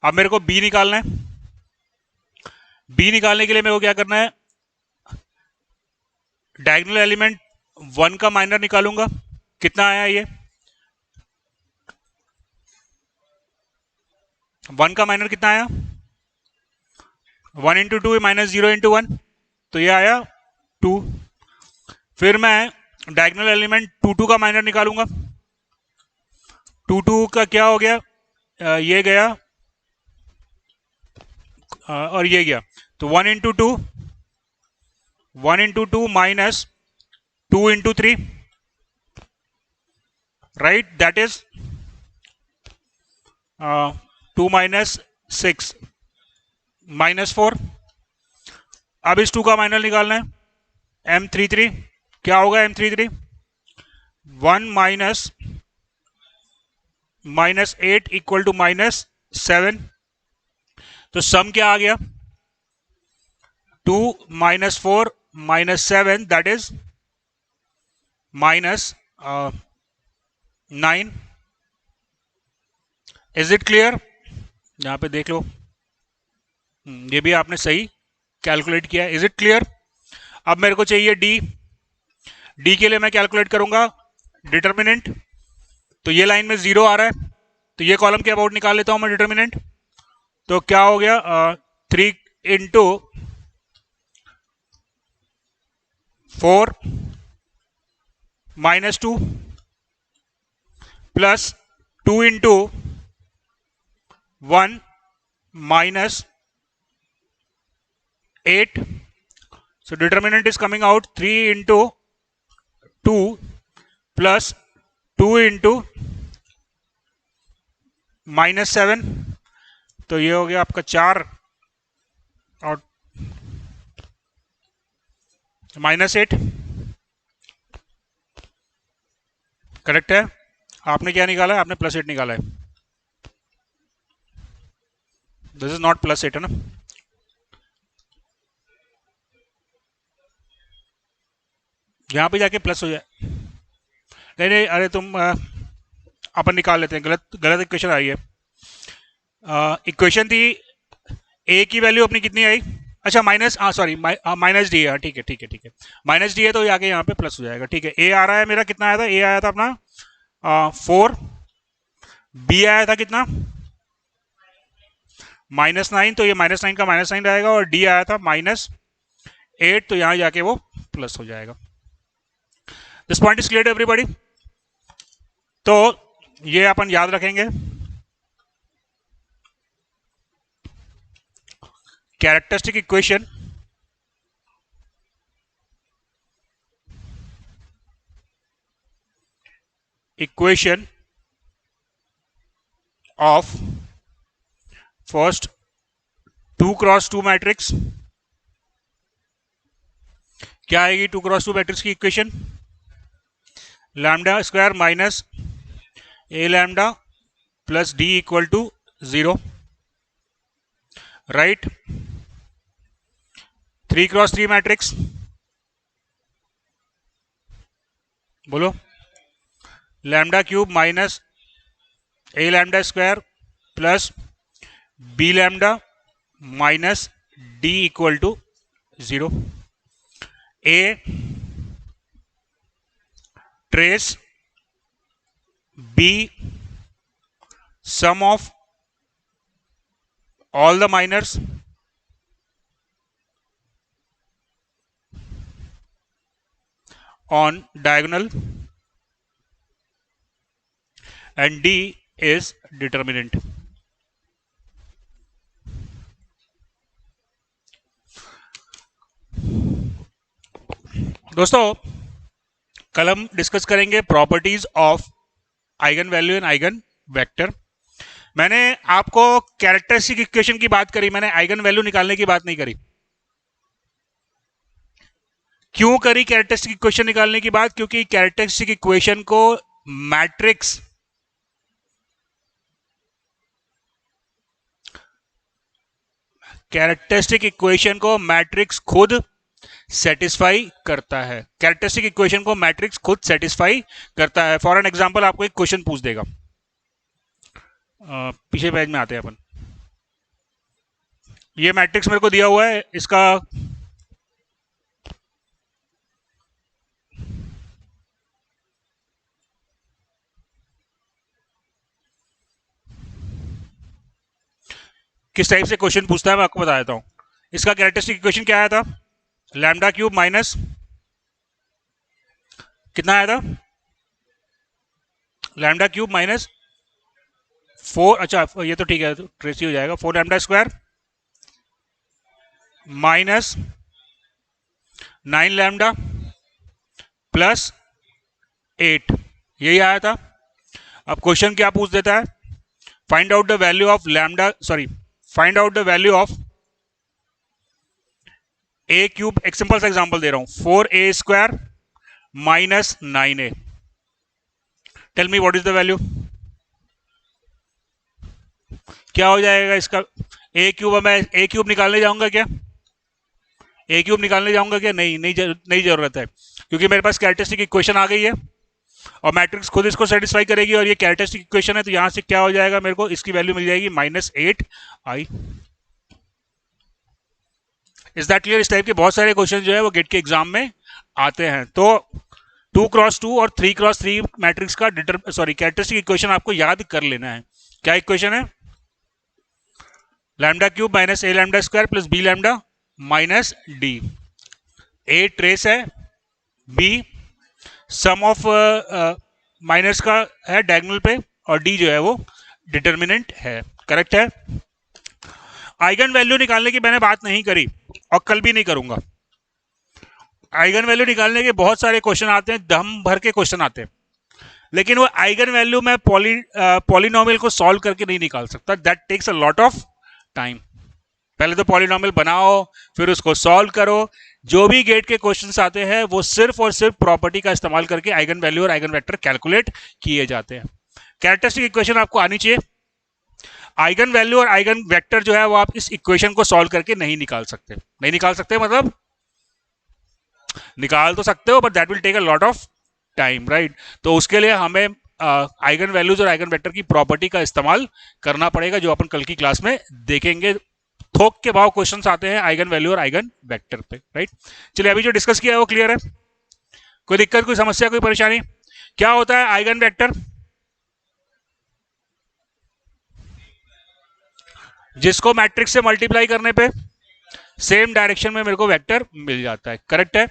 Speaker 2: अब मेरे को बी निकालना है। बी निकालने के लिए मेरे को क्या करना है? डायगोनल एलिमेंट 1 का माइनर निकालूंगा। कितना आया ये? 1 का माइनर कितना आया? 1 इंटू 2 माइनस 0 इंटू 1, तो ये आया 2। फिर मैं डायगोनल एलिमेंट 2 का माइनर निकालूंगा। 2 का क्या हो गया? ये गया और ये गया, तो 1 into 2 minus 2 into 3, right? That is 2 minus 6 minus 4। अब इस 2 का माइनर निकालना है। M33 क्या होगा? M33 1 minus 8 equal to minus 7, तो सम क्या आ गया? 2 minus 4 minus 7, that is minus 9। Is it clear? यहां पे देख लो, ये भी आपने सही कैलकुलेट किया है। Is it clear? अब मेरे को चाहिए डी। डी के लिए मैं कैलकुलेट करूंगा डिटर्मिनेंट, तो ये लाइन में 0 आ रहा है, तो ये कॉलम के अबाउट निकाल लेता हूं मैं डिटर्मिनेंट। तो क्या हो गया? 3 into 4 minus 2 plus 2 into 1 minus 8, so determinant is coming out 3 into 2 plus 2 into minus 7, तो ये हो गया आपका 4 और माइनस 8। करेक्ट है? आपने क्या निकाला है? आपने प्लस 8 निकाला है। दिस इज नॉट प्लस 8 है ना? यहां पे जाके प्लस हो जाए। नहीं नहीं, अरे तुम अपन निकाल लेते हैं। गलत इक्वेशन आई है। इक्वेशन थी, ए की वैल्यू अपनी कितनी आई? अच्छा माइनस, हाँ सॉरी, माइनस डी है, ठीक है ठीक है ठीक है, माइनस डी है तो ये आगे यहाँ पे प्लस हो जाएगा, ठीक है। ए आ रहा है मेरा, कितना आया था, ए आया था अपना 4, बी आया था कितना -9, तो ये -9 का -9 रहेगा, और डी आया था -8, तो यहाँ जाके वो प्लस हो जाएगा। This point is clear to everybody. तो ये अपन याद रखेंगे, characteristic equation of first 2x2 matrix, क्या आएगी 2x2 मैट्रिक्स की equation, lambda square minus A lambda plus D equal to 0, right. 3x3 matrix, बोलो, lambda cube minus A lambda square plus B lambda minus D equal to 0। A trace, B sum of all the minors on diagonal, and D is determinant. दोस्तों कल हम discuss करेंगे properties of eigen value and eigen vector. मैंने आपको characteristic equation की बात करी, मैंने आइगन वैल्यू निकालने की बात नहीं करी। क्यों करी कैरेक्टरिस्टिक इक्वेशन निकालने की बात? क्योंकि कैरेक्टरिस्टिक इक्वेशन को मैट्रिक्स खुद सेटिस्फाई करता है। कैरेक्टरिस्टिक इक्वेशन को मैट्रिक्स खुद सेटिस्फाई करता है। फॉर एन एग्जांपल आपको एक क्वेश्चन पूछ देगा, पीछे पेज में आते हैं अपन। ये मैट्रिक्स मेरे को दिया हुआ है, इसका किस टाइप से क्वेश्चन पूछता है मैं आपको बता देता हूं। इसका कैरेक्टरिस्टिक इक्वेशन क्या आया था? लैम्डा क्यूब माइनस कितना आया था? लैम्डा क्यूब माइनस 4, अच्छा ये तो ठीक है, तो ट्रेसी हो जाएगा, 4 lambda square minus 9 lambda plus 8, यही आया था। अब क्वेश्चन क्या पूछ देता है? Find out the value of lambda, sorry find out the value of A cube. एक सिंपल सा एग्जांपल दे रहा हूं, 4a square minus 9a। Tell me what is the value, क्या हो जाएगा इसका? ए क्यूब, मैं ए क्यूब निकालने जाऊंगा क्या? ए क्यूब निकालने जाऊंगा क्या? नहीं जरूरत है, क्योंकि मेरे पास कैरेक्टरिस्टिक इक्वेशन आ गई है और मैट्रिक्स खुद इसको सेटिस्फाई करेगी, और ये कैरेक्टरिस्टिक इक्वेशन है, तो यहां से क्या हो जाएगा, मेरे को इसकी वैल्यू मिल जाएगी -8i। Is that clear? इस टाइप के बहुत सारे क्वेश्चन जो है वो गेट के एग्जाम में आते हैं। तो 2x2 और 3x3 मैट्रिक्स का कैरेक्टरिस्टिक इक्वेशन आपको याद कर लेना है। क्या इक्वेशन है? Lambda cube minus A lambda square plus B lambda minus D. A trace है, बी सम ऑफ माइनस का है डायगोनल पे, और डी जो है वो डिटर्मिनेंट है। करेक्ट है। आइगन वैल्यू निकालने की मैंने बात नहीं करी और कल भी नहीं करूंगा। आइगन वैल्यू निकालने के बहुत सारे क्वेश्चन आते हैं, दम भर के क्वेश्चन आते हैं, लेकिन वो आइगन वैल्यू मैं पॉलिनोमियल को सॉल्व करके नहीं निकाल सकता। That takes a lot of time. पहले तो पॉलिनोमियल बनाओ, फिर उसको सॉल्व करो। जो भी गेट के क्वेश्चंस आते हैं वो सिर्फ और सिर्फ प्रॉपर्टी का इस्तेमाल करके आइगन वैल्यू और आइगन वेक्टर कैलकुलेट किए जाते हैं। कैरेक्टरिस्टिक इक्वेशन आपको आनी चाहिए। आइगन वैल्यू और आइगन वेक्टर जो है वो आप इस इक्वेशन को सॉल्व करके नहीं निकाल सकते। नहीं निकाल सकते मतलब निकाल तो सकते हो, but that will take a lot of time, right. तो उसके लिए हमें आइगन वैल्यूज और आइगन वेक्टर की प्रॉपर्टी का इस्तेमाल करना पड़ेगा, जो अपन कल की क्लास में देखेंगे। थोक के भाव क्वेश्चंस आते हैं आइगन वैल्यू और आइगन वेक्टर पे, राइट। चलिए अभी जो डिस्कस किया है वो क्लियर है? कोई दिक्कत, कोई समस्या, कोई परेशानी? क्या होता है आइगन वेक्टर? जिसको मैट्रिक्स से मल्टीप्लाई करने पे सेम डायरेक्शन में मेरे को वेक्टर मिल जाता है, करेक्ट है।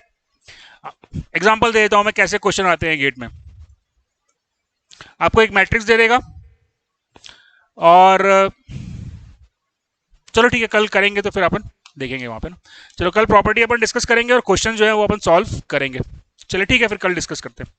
Speaker 2: एग्जांपल दे देता हूं मैं कैसे क्वेश्चन आते हैं गेट में। आपको एक मैट्रिक्स दे देगा और चलो ठीक है, कल करेंगे तो फिर अपन देखेंगे वहां पे ना। चलो कल प्रॉपर्टी अपन डिस्कस करेंगे और क्वेश्चन जो है वो अपन सॉल्व करेंगे। चलिए ठीक है, फिर कल डिस्कस करते हैं।